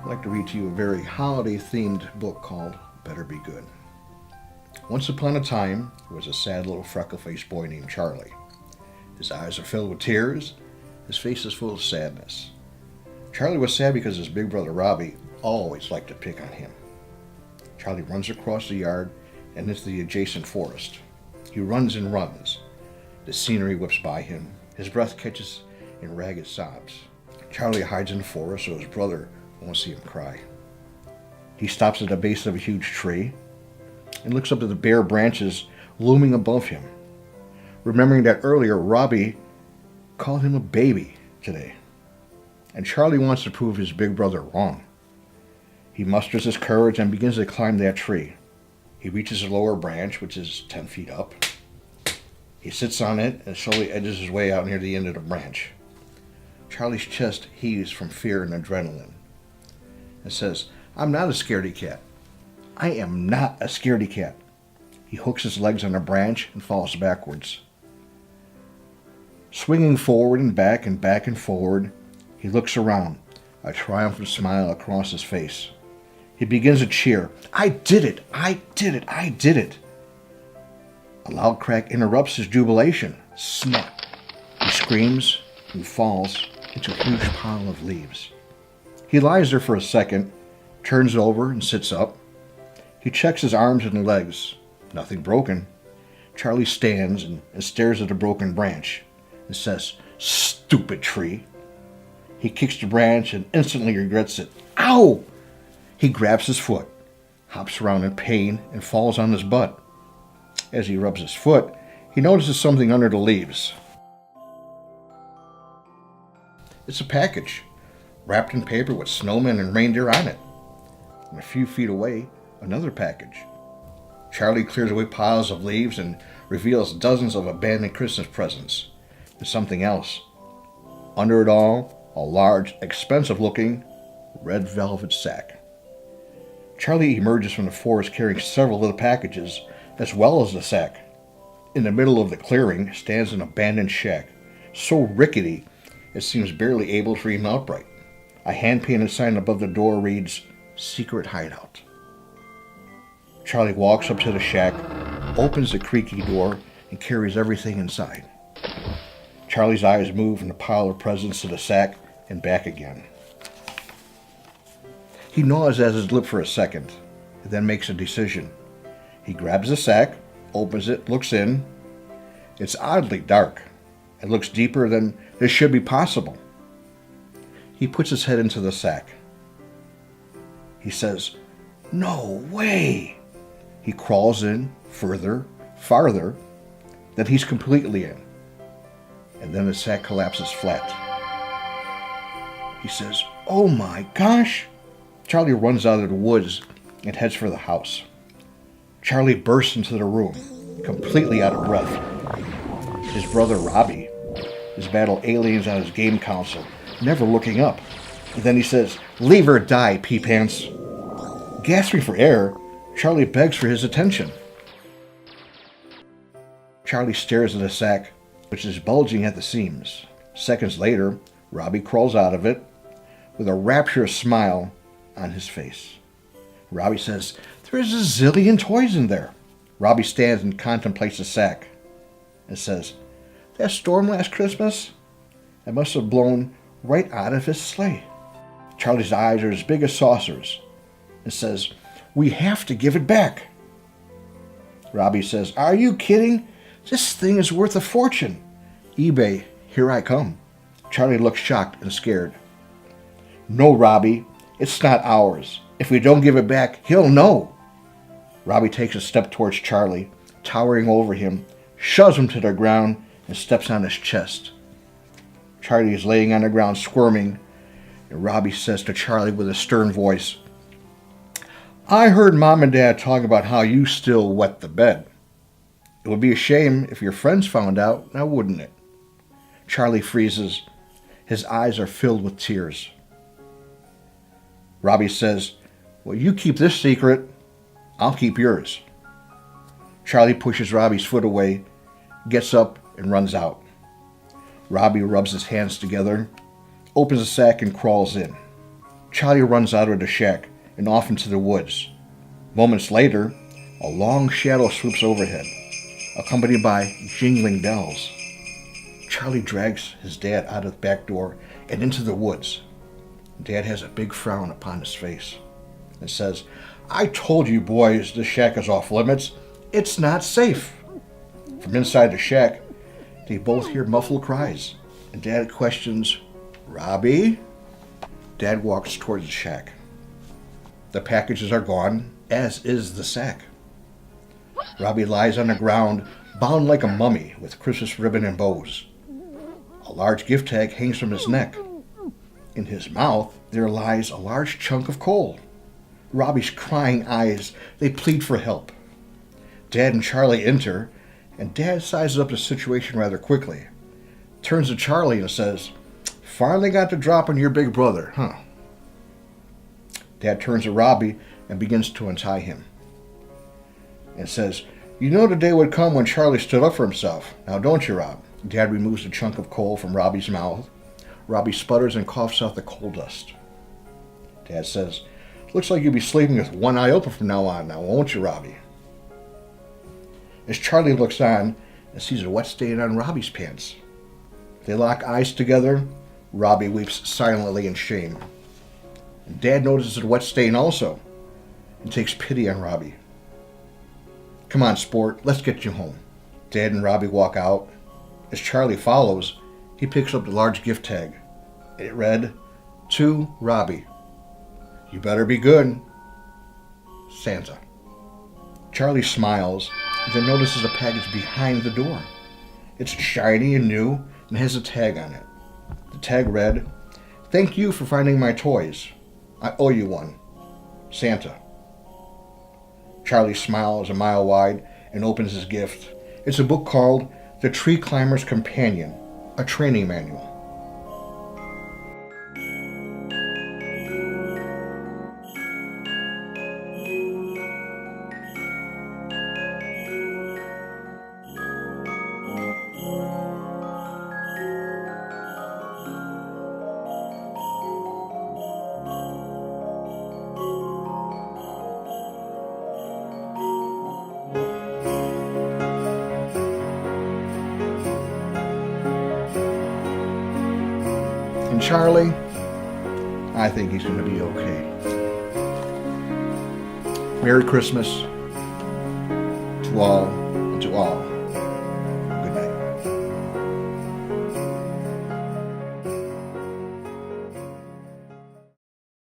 I'd like to read to you a very holiday-themed book called Better Be Good. Once upon a time, there was a sad little freckle-faced boy named Charlie. His eyes are filled with tears. His face is full of sadness. Charlie was sad because his big brother Robbie always liked to pick on him. Charlie runs across the yard and into the adjacent forest. He runs and runs. The scenery whips by him. His breath catches in ragged sobs. Charlie hides in the forest so his brother won't see him cry. He stops at the base of a huge tree and looks up at the bare branches looming above him, remembering that earlier Robbie called him a baby today. And Charlie wants to prove his big brother wrong. He musters his courage and begins to climb that tree. He reaches a lower branch, which is 10 feet up. He sits on it and slowly edges his way out near the end of the branch. Charlie's chest heaves from fear and adrenaline and says, "I'm not a scaredy cat. I am not a scaredy cat." He hooks his legs on a branch and falls backwards. Swinging forward and back and forward, he looks around, a triumphant smile across his face. He begins to cheer. "I did it! I did it! I did it!" A loud crack interrupts his jubilation. Snap! He screams and falls into a huge pile of leaves. He lies there for a second, turns over and sits up. He checks his arms and legs. Nothing broken. Charlie stands and stares at the broken branch and says, "Stupid tree." He kicks the branch and instantly regrets it. Ow! He grabs his foot, hops around in pain, and falls on his butt. As he rubs his foot, he notices something under the leaves. It's a package, wrapped in paper with snowmen and reindeer on it. And a few feet away, another package. Charlie clears away piles of leaves and reveals dozens of abandoned Christmas presents. And something else. Under it all, a large, expensive-looking red velvet sack. Charlie emerges from the forest carrying several of the packages, as well as the sack. In the middle of the clearing stands an abandoned shack, so rickety it seems barely able to remain upright. A hand-painted sign above the door reads, "Secret Hideout." Charlie walks up to the shack, opens the creaky door, and carries everything inside. Charlie's eyes move from the pile of presents to the sack and back again. He gnaws at his lip for a second, and then makes a decision. He grabs the sack, opens it, looks in. It's oddly dark. It looks deeper than this should be possible. He puts his head into the sack. He says, "No way!" He crawls in further, farther, then he's completely in. And then the sack collapses flat. He says, "Oh my gosh!" Charlie runs out of the woods and heads for the house. Charlie bursts into the room, completely out of breath. His brother Robbie is battling aliens on his game console, never looking up. And then he says, "Leave her die, pea pants." Gasping for air, Charlie begs for his attention. Charlie stares at the sack, which is bulging at the seams. Seconds later, Robbie crawls out of it with a rapturous smile on his face. Robbie says, "There's a zillion toys in there." Robbie stands and contemplates the sack and says, "That storm last Christmas, it must have blown right out of his sleigh." Charlie's eyes are as big as saucers and says, "We have to give it back." Robbie says, "Are you kidding? This thing is worth a fortune. eBay, here I come." Charlie looks shocked and scared. "No, Robbie, it's not ours. If we don't give it back, he'll know." Robbie takes a step towards Charlie, towering over him, shoves him to the ground, and steps on his chest. Charlie is laying on the ground squirming, and Robbie says to Charlie with a stern voice, "I heard Mom and Dad talk about how you still wet the bed. It would be a shame if your friends found out, now wouldn't it?" Charlie freezes. His eyes are filled with tears. Robbie says, "Well, you keep this secret, I'll keep yours." Charlie pushes Robbie's foot away, gets up, and runs out. Robbie rubs his hands together, opens the sack, and crawls in. Charlie runs out of the shack and off into the woods. Moments later, a long shadow swoops overhead, accompanied by jingling bells. Charlie drags his dad out of the back door and into the woods. Dad has a big frown upon his face and says, "I told you boys this shack is off limits. It's not safe." From inside the shack, they both hear muffled cries, and Dad questions, "Robbie?" Dad walks towards the shack. The packages are gone, as is the sack. Robbie lies on the ground, bound like a mummy with Christmas ribbon and bows. A large gift tag hangs from his neck. In his mouth, there lies a large chunk of coal. Robbie's crying eyes, they plead for help. Dad and Charlie enter, and Dad sizes up the situation rather quickly. Turns to Charlie and says, "Finally got the drop on your big brother, huh?" Dad turns to Robbie and begins to untie him. And says, "You know the day would come when Charlie stood up for himself, now don't you, Rob?" Dad removes a chunk of coal from Robbie's mouth. Robbie sputters and coughs out the coal dust. Dad says, "Looks like you'll be sleeping with one eye open from now on, now won't you, Robbie?" As Charlie looks on and sees a wet stain on Robbie's pants. They lock eyes together. Robbie weeps silently in shame. Dad notices the wet stain also and takes pity on Robbie. "Come on, sport, let's get you home." Dad and Robbie walk out. As Charlie follows, he picks up the large gift tag. It read, "To Robbie. You better be good. Santa." Charlie smiles and then notices a package behind the door. It's shiny and new and has a tag on it. The tag read, "Thank you for finding my toys. I owe you one. Santa." Charlie smiles a mile wide and opens his gift. It's a book called The Tree Climber's Companion, a training manual. And Charlie, I think he's going to be okay. Merry Christmas to all and to all.